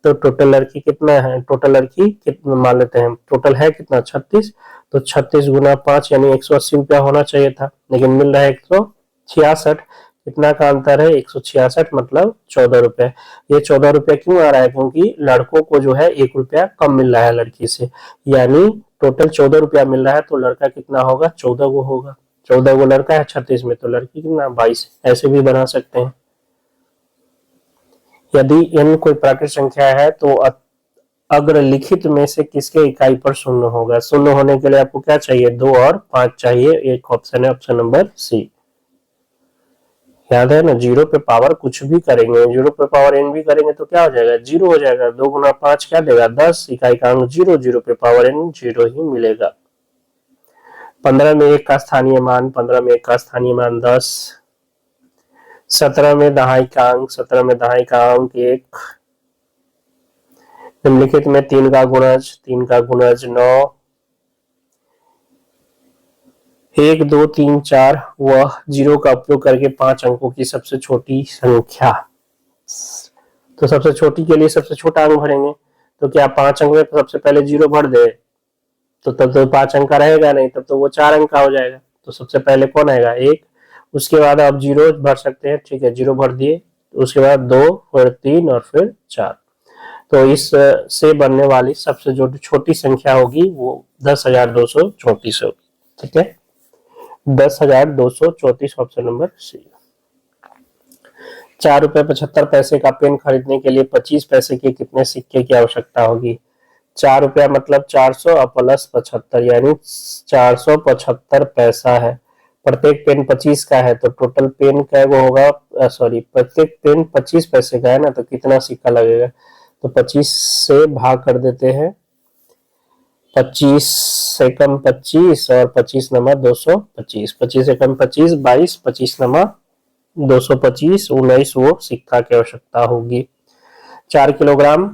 तो टोटल लड़की कितना है, टोटल लड़की कितना मान लेते हैं, टोटल है कितना 36, तो 36 गुना 5 यानी 180 रुपया होना चाहिए था, लेकिन मिल रहा है 166। कितना का अंतर है 166 मतलब 14 रुपए। ये 14 रुपया क्यों आ रहा है, क्योंकि लड़कों को जो है 1 रुपया कम मिल रहा है लड़की से, यानी टोटल 14 रुपया मिल रहा है, तो लड़का कितना होगा 14 को होगा, 14 को लड़का है 36 में, तो लड़की कितना 22। ऐसे भी बना सकते हैं। यदि n कोई प्राकृत संख्या है तो अग्रलिखित में से किसके इकाई पर शून्य होगा। शून्य होने के लिए आपको क्या चाहिए, 2 और 5 चाहिए, एक ऑप्शन है ऑप्शन नंबर सी। याद है ना, 0 पे पावर कुछ भी करेंगे, 0 पे पावर n भी करेंगे तो क्या हो जाएगा 0 हो जाएगा। 2 गुना 5 क्या देगा 10, इकाई का अंक 0, 0 पे पावर n 0 ही मिलेगा। 15 में 1 का स्थानीय मान, 15 में 1 का स्थानीय मान 10। 17 में दहाई का अंक, 17 में दहाई का अंक 1। निम्नलिखित में 3 का गुणज, 3 का गुणज 9। 1 2 3 4 वह 0 का उपयोग करके 5 अंकों की सबसे छोटी संख्या। तो सबसे छोटी के लिए सबसे छोटा अंक भरेंगे, तो क्या 5 अंक में सबसे पहले 0 भर दे, तो तब तो 5 अंक का रहेगा नहीं, तब तो वो 4 अंक का हो जाएगा। तो सबसे पहले कौन आएगा 1, उसके बाद आप 0 भर सकते हैं, ठीक है 0 भर दिए, उसके बाद 2, फिर 3 और फिर 4। तो इस से बनने वाली सबसे जो छोटी संख्या होगी वो 10,234 होगी। ठीक है, 10,234 ऑप्शन नंबर सी। 4 रुपए 75 पैसे का पेन खरीदने के लिए 25 पैसे के कितने सिक्के की आवश्यकता होगी। 4 रुपया मतलब 400 प्लस 75 यानी 475 पैसा है। प्रत्येक पेन 25 का है, तो टोटल पेन क्या वो होगा, सॉरी प्रत्येक पेन 25 पैसे का है ना, तो कितना सिक्का लगेगा, तो 25 से भाग कर देते हैं, 25 से कम 25 और 25 नंबर 225, 25 से कम 25 22, 25 नंबर 225, 19 वो सिक्का की आवश्यकता होगी। 4 किलोग्राम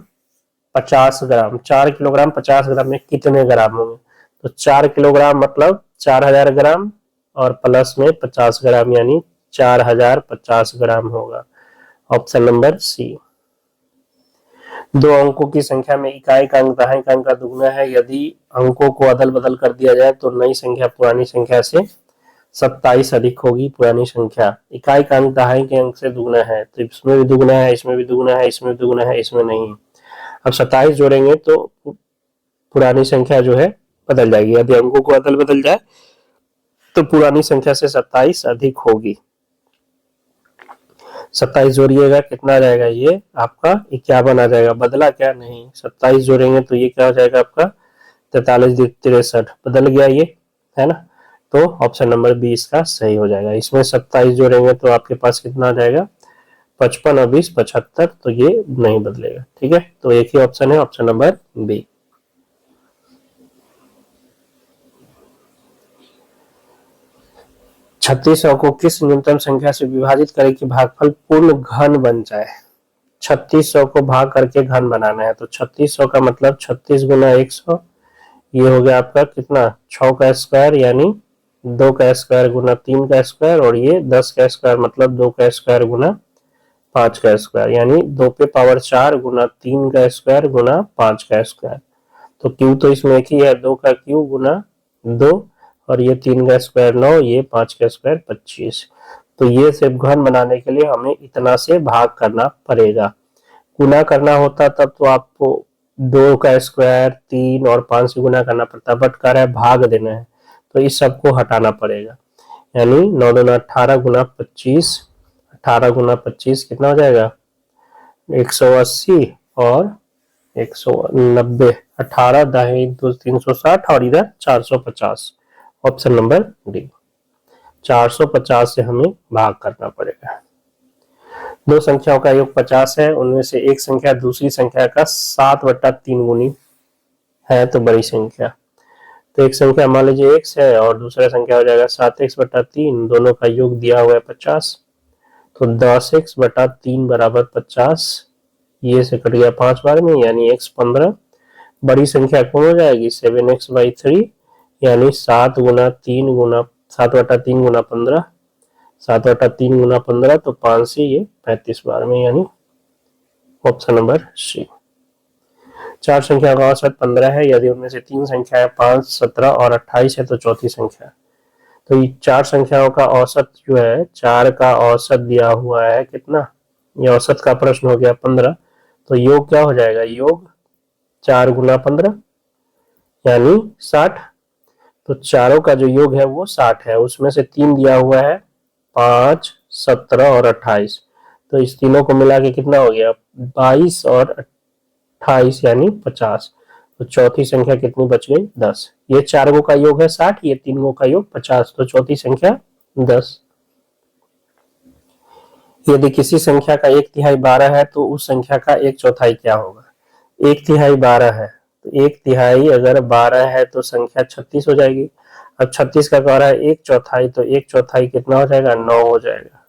50 ग्राम, 4 किलोग्राम 50 ग्राम में कितने ग्राम होंगे, तो 4 किलोग्राम मतलब 4000 ग्राम और प्लस में 50 ग्राम यानी 4050 ग्राम होगा, ऑप्शन नंबर सी। 2 अंकों की संख्या में इकाई का अंक दहाई का अंक का दुगना है, यदि अंकों को अदल बदल कर दिया जाए तो नई संख्या पुरानी संख्या से 27 अधिक होगी। पुरानी संख्या इकाई का अंक दहाई के अंक से दुगना है, तो इसमें भी दुगना है, इसमें भी दुगना है, इसमें भी दुगना है, इसमें नहीं। अब 27 जोड़ेंगे तो पुरानी संख्या जो है बदल जाएगी, यदि अंकों को अदल बदल जाए तो पुरानी संख्या से 27 अधिक होगी। 27 जोड़िएगा कितना आ जाएगा, ये आपका 51 आ जाएगा, बदला क्या नहीं। 27 जोड़ेंगे तो ये क्या हो जाएगा आपका 43 63, बदल गया ये, है ना, तो ऑप्शन नंबर 20 का सही हो जाएगा। इसमें 27 जोड़ेंगे तो आपके पास कितना आ जाएगा 55 और 20 75, तो ये नहीं बदलेगा। ठीक है, तो एक ही ऑप्शन है ऑप्शन नंबर बी। छत्तीस को किस न्यूनतम संख्या से विभाजित करें कि भागफल पूर्ण घन बन जाए। 3600 को भाग करके घन बनाना है, तो 3600 का मतलब 36 गुना 100, ये हो गया आपका कितना 6 का स्क्वायर यानी 2 का स्क्वायर गुना 3 का स्क्वायर, और ये 10 का स्क्वायर मतलब 2 का स्क्वायर गुना 5 का स्क्वायर यानी 2 पे पावर 4 गुना 3 का स्क्वायर गुना 5 का स्क्वायर। तो क्यू तो इसमें एक ही है, 2 का क्यू गुना 2, और ये 3 का स्क्वायर 9, ये 5 का स्क्वायर 25। तो ये सिर्फ घन बनाने के लिए हमें इतना से भाग करना पड़ेगा। गुना करना होता तब तो आपको 2 का स्क्वायर 3 और 5 से गुना करना पड़ता है, बट कर है भाग देना है, तो इस सबको हटाना पड़ेगा। यानी 9 दूना 18 गुना 25, 18 गुना 25 कितना हो जाएगा 180 और 190, 18 दाहिनी 360 और इधर 450। ऑप्शन नंबर डी, 450 से हमें भाग करना पड़ेगा। दो संख्याओं का योग 50 है, उनमें से एक संख्या दूसरी संख्या का 7/3 गुनी है तो बड़ी संख्या। तो एक संख्या मान लीजिए x है और दूसरा संख्या हो जाएगा 7x/3, दोनों का योग दिया हुआ है 50, तो 10x/3 बराबर 50, ये से कट गया 5 बार में यानी x 15। बड़ी संख्या कौन हो जाएगी 7x/3 यानी 7 गुना 3 गुना 7/3 गुना 15, 7/3 गुना 15 तो 5 से ये 35 बार में, यानी ऑप्शन नंबर सी। चार संख्या का औसत 15 है, यदि उनमें से तीन संख्याएं 5, 17 और 28 है तो चौथी संख्या। तो ये चार संख्याओं का औसत जो है, चार का औसत दिया हुआ है कितना, ये औसत का प्रश्न हो गया 15, तो योग क्या हो जाएगा, योग 4 गुना 15 यानी 60। तो चारों का जो योग है वो 60 है, उसमें से तीन दिया हुआ है 5, 17 और 28, तो इस तीनों को मिला के कितना हो गया 22 और 28 यानी 50। तो चौथी संख्या कितनी बच गई 10। ये चारों का योग है 60, ये तीनों का योग 50, तो चौथी संख्या 10। यदि किसी संख्या का 1/3 12 है तो उस संख्या का 1/4 क्या होगा। 1/3 12 है, तो 1/3 अगर 12 है तो संख्या 36 हो जाएगी। अब 36 का कह रहा है 1/4, तो 1/4 कितना हो जाएगा 9 हो जाएगा।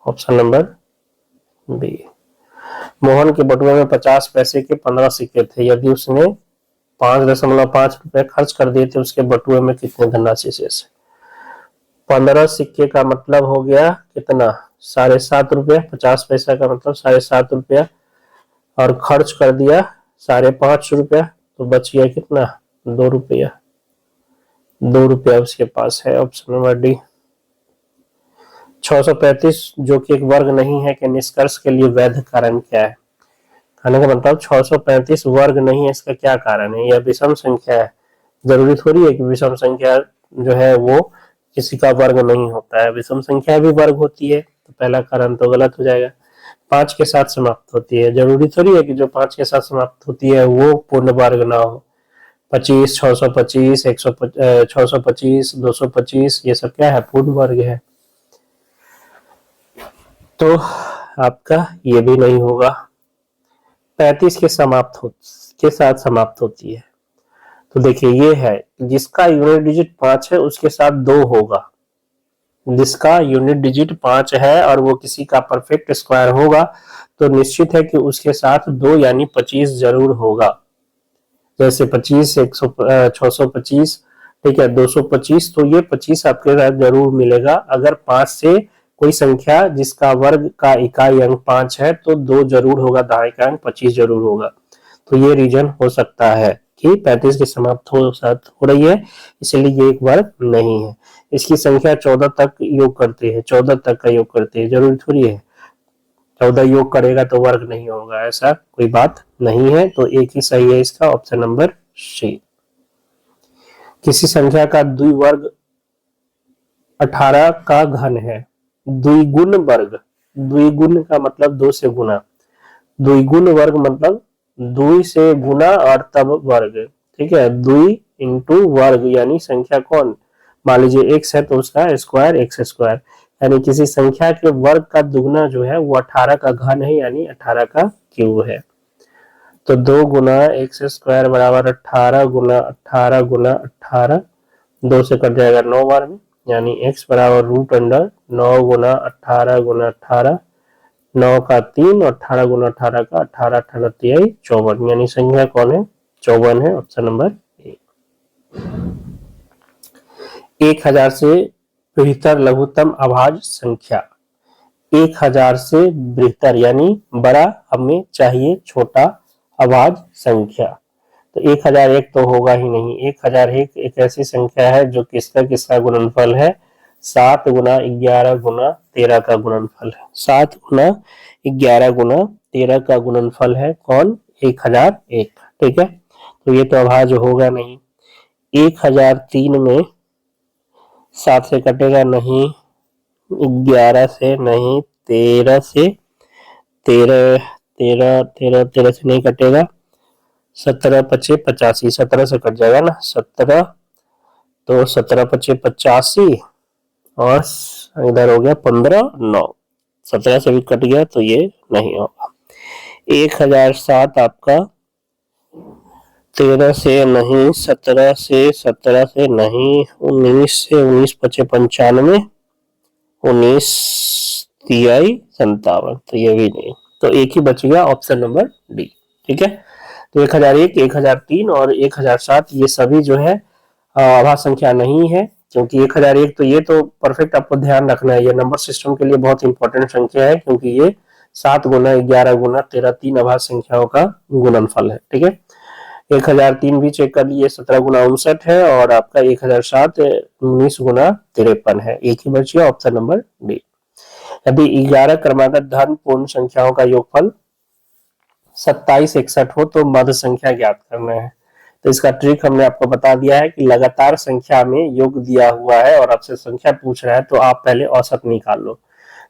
Option number B. मोहन के बटुए में 50 पैसे के 15 सिक्के थे, यदि उसने 5.5 रुपए खर्च कर दिए थे, उसके बटुए में कितने धनराशि शेष है। 15 सिक्के का मतलब हो गया कितना 7.5 रुपया, 50 पैसा का मतलब 7.5 रुपया, और खर्च कर दिया 5.5 रुपया, तो बच गया कितना 2 रुपया, 2 रुपया उसके पास है। Option number D. 635 जो कि एक वर्ग नहीं है के निष्कर्ष के लिए वैध कारण क्या है। कहने का मतलब 635 वर्ग नहीं है, इसका क्या कारण है, यह विषम संख्या है। जरूरी थोड़ी है कि विषम संख्या जो है वो किसी का वर्ग नहीं होता है, विषम संख्या भी वर्ग होती है, तो पहला कारण तो गलत हो जाएगा। 5 के साथ समाप्त होती है, जरूरी थोड़ी है कि जो 5 के साथ समाप्त होती है वो पूर्ण वर्ग ना हो। 25, 625, 625, 225 ये सब क्या है पूर्ण वर्ग है, तो आपका ये भी नहीं होगा। 35 के साथ समाप्त होती है, तो देखिए ये है जिसका यूनिट डिजिट 5 है उसके साथ 2 होगा, जिसका यूनिट डिजिट 5 है और वो किसी का परफेक्ट स्क्वायर होगा तो निश्चित है कि उसके साथ 2 यानी 25 जरूर होगा। जैसे 25, 625, ठीक है 225, तो ये 25 आपके साथ जरूर मिलेगा। अगर 5 से कोई संख्या जिसका वर्ग का इकाई अंक 5 है तो 2 जरूर होगा, दहाई का अंक 25 जरूर होगा। तो ये रीजन हो सकता है कि 35 की समाप्त हो रही है, इसलिए ये एक वर्ग नहीं है। इसकी संख्या 14 तक योग करती है, 14 तक का योग करती है, जरूरी थोड़ी है 14 योग करेगा तो वर्ग नहीं होगा, ऐसा कोई बात नहीं है। तो एक ही सही है इसका, ऑप्शन नंबर सी। किसी संख्या का द्विवर्ग 18 का घन है। द्विगुण वर्ग, द्विगुण का मतलब 2 से गुना, द्विगुण वर्ग मतलब 2 से गुना और तब वर्ग, ठीक है। 2 इंटू वर्ग यानी संख्या कौन, मान लीजिए x है तो उसका स्क्वायर x स्क्वायर, यानी किसी संख्या के वर्ग का दुगना जो है वो 18 का घन है, यानी 18 का क्यूब है। तो 2 गुना एक्स स्क्वायर बराबर 18 गुना 18 गुना 18, 2 से कट जाएगा 9 बार में, यानी x बराबर रूट अंडर 9 गुना 18 गुना 18, 9 का 3 और 18 गुना 18 का 18, 18 तिहाई 54, यानी संख्या कौन है 54 है। Option number A. 1000 से बेहतर लघुत्तम अभाज्य संख्या। 1000 से बेहतर यानी बड़ा हमें चाहिए छोटा अभाज्य संख्या, तो 1001 तो होगा ही नहीं। 1001 एक ऐसी संख्या है जो किसका किसका गुणनफल है, 7 गुना 11 गुना 13 का गुणनफल है। 7 गुना 11 गुना 13 का गुणनफल है कौन 1001। ठीक है, तो ये तो अभाज्य होगा नहीं। 1003 में 7 से कटेगा नहीं, 11 से नहीं, 13 से 13 से नहीं कटेगा, 17 पचे 85, 17 से कट जाएगा ना, 17, तो 17 पचे 85 और इधर हो गया 15, 9, 17 से भी कट गया तो ये नहीं होगा। 1007 आपका 13 से नहीं, 17 से नहीं, 19 से 19 पचे 95, 19 तिहाई 57, तो ये भी नहीं, तो एक ही बच गया ऑप्शन नंबर डी। ठीक है, तो 1001, 1003 और 1007 ये सभी जो है आभाज्य संख्या नहीं है, क्योंकि 1001 तो ये तो परफेक्ट आपको ध्यान रखना है, ये नंबर सिस्टम के लिए बहुत इंपॉर्टेंट संख्या है, क्योंकि ये 7 गुना 11 गुना 13 तीन आभाज्य संख्याओं का गुणनफल है। ठीक है, 1003 भी चेक कर लिए, 17 गुना 59 है, और आपका 1007 19 गुना 53 है, एक ही बच गया ऑप्शन नंबर डी। यदि 11 क्रमागत धन पूर्ण संख्याओं का योगफल 2761 हो तो मध्य संख्या ज्ञात करना है। तो इसका ट्रिक हमने आपको बता दिया है कि लगातार संख्या में योग दिया हुआ है और आपसे संख्या पूछ रहा है तो आप पहले औसत निकाल लो।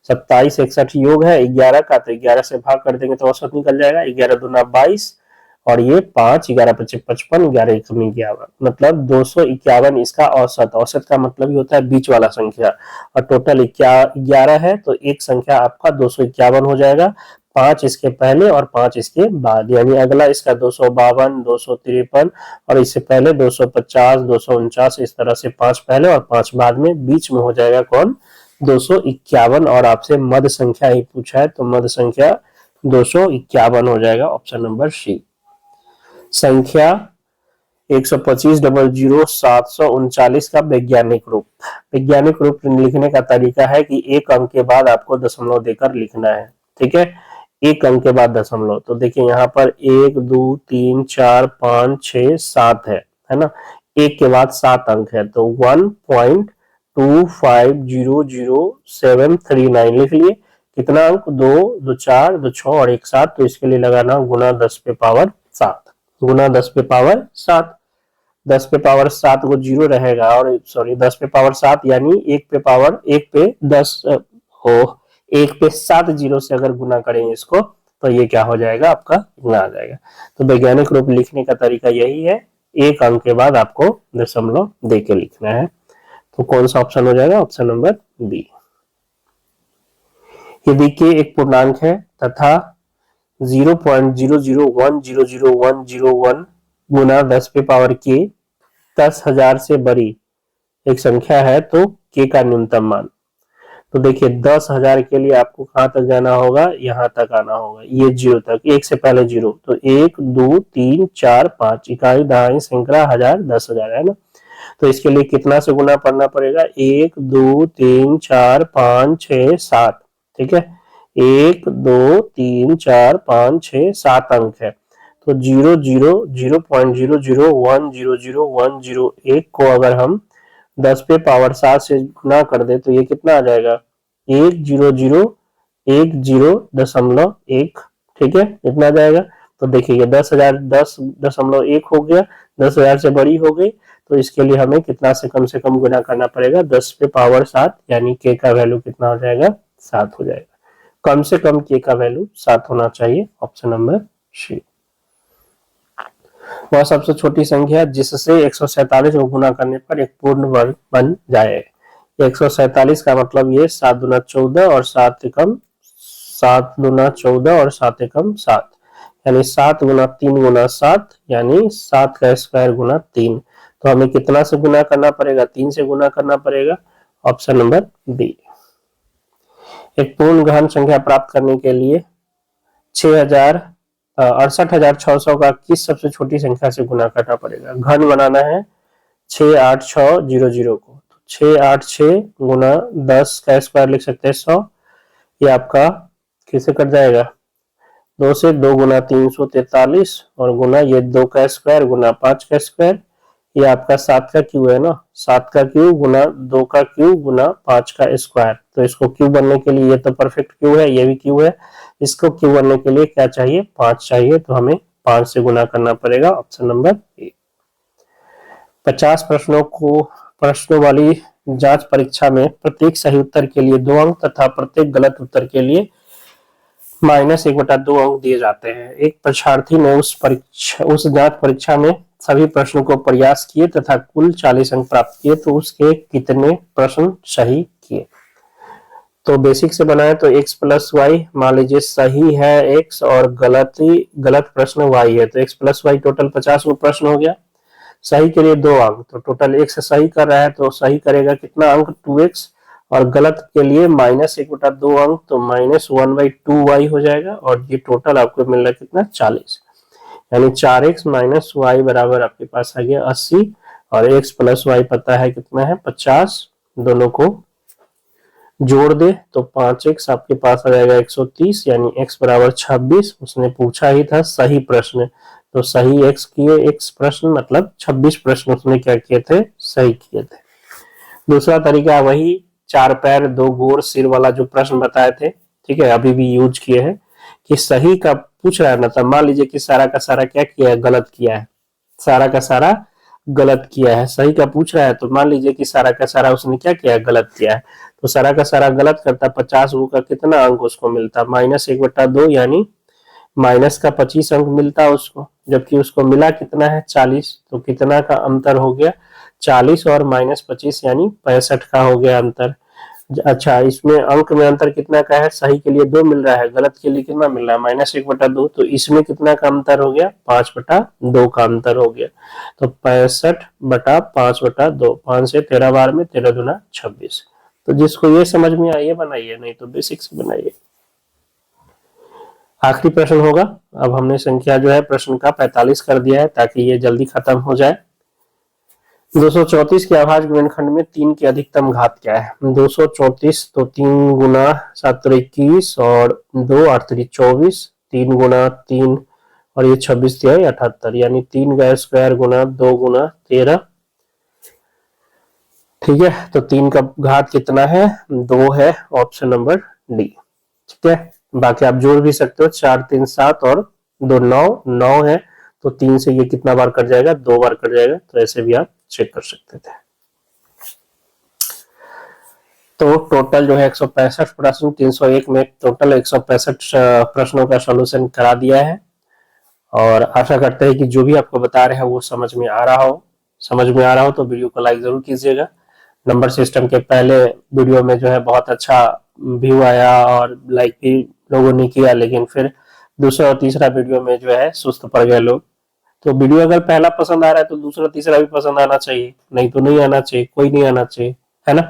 2761 योग है 11 का, तो 11 से भाग कर देंगे तो औसत निकल जाएगा, 11 दूना 22 और ये 5, 11 पचे 55, 11 एकम 11, मतलब 251 इसका औसत। औसत का मतलब ही होता है बीच वाला संख्या, और टोटल 11 है तो एक संख्या आपका 251 हो जाएगा, 5 इसके पहले और 5 इसके बाद, यानी अगला इसका 252, 253 और इससे पहले 250, 249, इस तरह से 5 पहले और 5 बाद में, बीच में हो जाएगा कौन, 251, और आपसे मध्य संख्या ही पूछा है तो मध्य संख्या 251 हो जाएगा ऑप्शन नंबर सी। संख्या 125,00739 का वैज्ञानिक रूप। वैज्ञानिक रूप लिखने का तरीका है कि एक अंक के बाद आपको दशमलव देकर लिखना है। ठीक है, एक अंक के बाद दशमलव, तो देखिए यहाँ पर 1 2 3 4 5 6 7 है ना, एक के बाद 7 अंक है तो 1.2500739 लिख लिए। कितना अंक, 2 2 4 2 6 और 1 7, तो इसके लिए लगाना गुना 10 पे पावर 7, गुना 10 पे पावर 7, 10 पे पावर 7 को जीरो रहेगा, और सॉरी 10 पे पावर 7 यानी 1 पे पावर 1 पे 10 हो, 1 पे 7 जीरो से अगर गुना करेंगे इसको तो ये क्या हो जाएगा, आपका गुना आ जाएगा। तो वैज्ञानिक रूप लिखने का तरीका यही है, एक अंक के बाद आपको दशमलव दे के लिखना है। तो कौन सा ऑप्शन हो जाएगा, ऑप्शन नंबर बी। यदि के एक पूर्णांक है तथा 0.00100101 गुना 10 पे पावर के 10,000 से बड़ी एक संख्या है तो के का न्यूनतम मान। तो देखिए 10,000 के लिए आपको कहां तक जाना होगा, यहां तक आना होगा, ये जीरो तक, एक से पहले जीरो, तो 1 2 3 4 5 इकाई दहाई सैकड़ा हजार 10,000 है ना, तो इसके लिए कितना से गुना पढ़ना पड़ेगा, 1 2 3 4 5 6 7। ठीक है, 1 2 3 4 5 6 7 अंक है, तो 0.00100101 को अगर हम 10 पे पावर 7 से गुना कर दे तो ये कितना आ जाएगा, 10010.1। ठीक है, इतना आ जाएगा। तो देखिए 10,000 10.1 हो गया, 10,000 से बड़ी हो गई, तो इसके लिए हमें कितना से कम गुना करना पड़ेगा, 10 पे पावर 7, यानी के का वैल्यू कितना हो जाएगा, 7 हो जाएगा। कम से कम के का वैल्यू 7 होना चाहिए, ऑप्शन नंबर सी। वह सबसे छोटी संख्या जिससे 147 को गुना करने पर एक पूर्ण वर्ग बन जाए। 147 का मतलब ये 7 दूना 14 और 7 एकम 7 दूना 14 और 7 एकम 7, यानी 7 गुना 3 गुना 7, यानी 7 का स्क्वायर गुना 3। तो हमें कितना से गुना करना पड़ेगा, 3 से गुना करना पड़ेगा, ऑप्शन नंबर बी। एक पूर्ण गहन संख्या प्राप्त करने के लिए 68,600 का किस सबसे छोटी संख्या से गुना करना पड़ेगा। घन बनाना है 68600 को, तो 686 गुना 10 का स्क्वायर लिख सकते हैं 100, ये आपका किससे कट जाएगा, 2 से, 2 गुना 343 और गुना ये 2 का स्क्वायर गुना 5 का स्क्वायर, ये आपका 7 का क्यूब है ना, 7 का क्यूब गुना 2 का क्यूब गुना 5 का स्क्वायर। तो इसको क्यूब बनने के लिए, ये तो परफेक्ट क्यूब है, ये भी क्यूब है, इसको क्यूब बनने के लिए क्या चाहिए, 5 चाहिए, तो हमें 5 से गुना करना पड़ेगा, ऑप्शन नंबर ए। 50 प्रश्नों वाली जांच परीक्षा में प्रत्येक सही उत्तर के लिए 2 अंक तथा प्रत्येक गलत उत्तर के लिए -1/2 अंक दिए जाते हैं। एक परीक्षार्थी ने उस जांच परीक्षा में सभी प्रश्नों को प्रयास किए तथा कुल 40 अंक प्राप्त किए तो उसके कितने प्रश्न सही किए। तो बेसिक से बनाए तो x प्लस वाई, मान लीजिए सही है x और गलत प्रश्न y है, तो x प्लस वाई टोटल 50 प्रश्न हो गया। सही के लिए 2 अंक, तो टोटल x सही कर रहा है तो सही करेगा कितना अंक 2x, और गलत के लिए -1/2 अंक, तो -1/2y हो जाएगा, और ये टोटल आपको मिल रहा है कितना 40, यानी 4x - y बराबर आपके पास आ गया 80, और x प्लस वाई पता है कितना है 50, दोनों को जोड़ दे तो 5x आपके पास आ जाएगा 130, यानी x बराबर 26। उसने पूछा ही था सही प्रश्न, तो सही x किए, x प्रश्न मतलब 26 प्रश्न उसने क्या किए थे, सही किए थे। दूसरा तरीका वही 4 पैर 2 गोर सिर वाला जो प्रश्न बताए थे, ठीक है, अभी भी यूज किए हैं कि सही का पूछ रहा है, मतलब मान लीजिए कि सारा का सारा क्या किया है, गलत किया है, सारा का सारा गलत किया है, सही का पूछ रहा है तो मान लीजिए कि सारा का सारा उसने क्या किया है, गलत किया है, तो सारा का सारा गलत करता 50 का कितना अंक उसको मिलता -1/2, यानी माइनस का 25 अंक मिलता उसको, जबकि उसको मिला कितना है 40, तो कितना का अंतर हो गया 40 और -25 यानी 65 का हो गया अंतर। अच्छा, इसमें अंक में अंतर कितना का है, सही के लिए 2 मिल रहा है, गलत के लिए कितना मिल रहा है -1/2, तो इसमें कितना का अंतर हो गया 5/2 का अंतर हो गया, तो 65/5/2, 5 से 13 बार में 13 दूना 26। तो जिसको ये समझ में आइए बनाइए, नहीं तो बेसिक से बनाइए। आखिरी प्रश्न होगा, अब हमने संख्या जो है प्रश्न का 45 कर दिया है ताकि ये जल्दी खत्म हो जाए। 234 के अभाज्य गुणनखंड में 3 की अधिकतम घात क्या है। 234 तो 3 गुना 7 21 और 2 8 24, 3 गुना 3 और ये 26 78, यानी 3 का स्क्वायर गुना 2 गुना 13, ठीक है, तो 3 का घात कितना है 2 है, ऑप्शन नंबर डी, ठीक है। बाकी आप जोड़ भी सकते हो, 4 3 7 और 2 9 है, तो 3 से ये कितना बार कट जाएगा, 2 बार कट जाएगा, तो ऐसे भी आप चेक कर सकते थे। तो टोटल जो है 165 प्रश्न 301 में टोटल 165 प्रश्नों का सॉल्यूशन करा दिया है, और आशा करते हैं कि जो भी आपको बता रहे हैं वो समझ में आ रहा हो तो वीडियो को लाइक जरूर कीजिएगा। नंबर सिस्टम के पहले वीडियो में जो है बहुत अच्छा व्यू आया और लाइक भी लोगों ने किया, लेकिन फिर दूसरा और तीसरा वीडियो में जो है सुस्त पड़ गए लोग। तो वीडियो अगर पहला पसंद आ रहा है तो दूसरा तीसरा भी पसंद आना चाहिए, नहीं तो नहीं आना चाहिए, कोई नहीं आना चाहिए, है ना।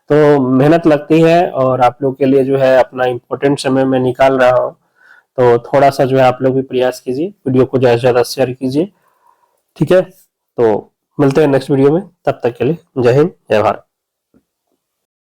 तो मेहनत लगती है और आप लोग के लिए जो है अपना इम्पोर्टेंट समय में निकाल रहा हूँ, तो थोड़ा सा जो है आप लोग भी प्रयास कीजिए, वीडियो को ज्यादा से ज्यादा शेयर कीजिए, ठीक है। तो मिलते हैं नेक्स्ट वीडियो में, तब तक के लिए जय हिंद जय भारत।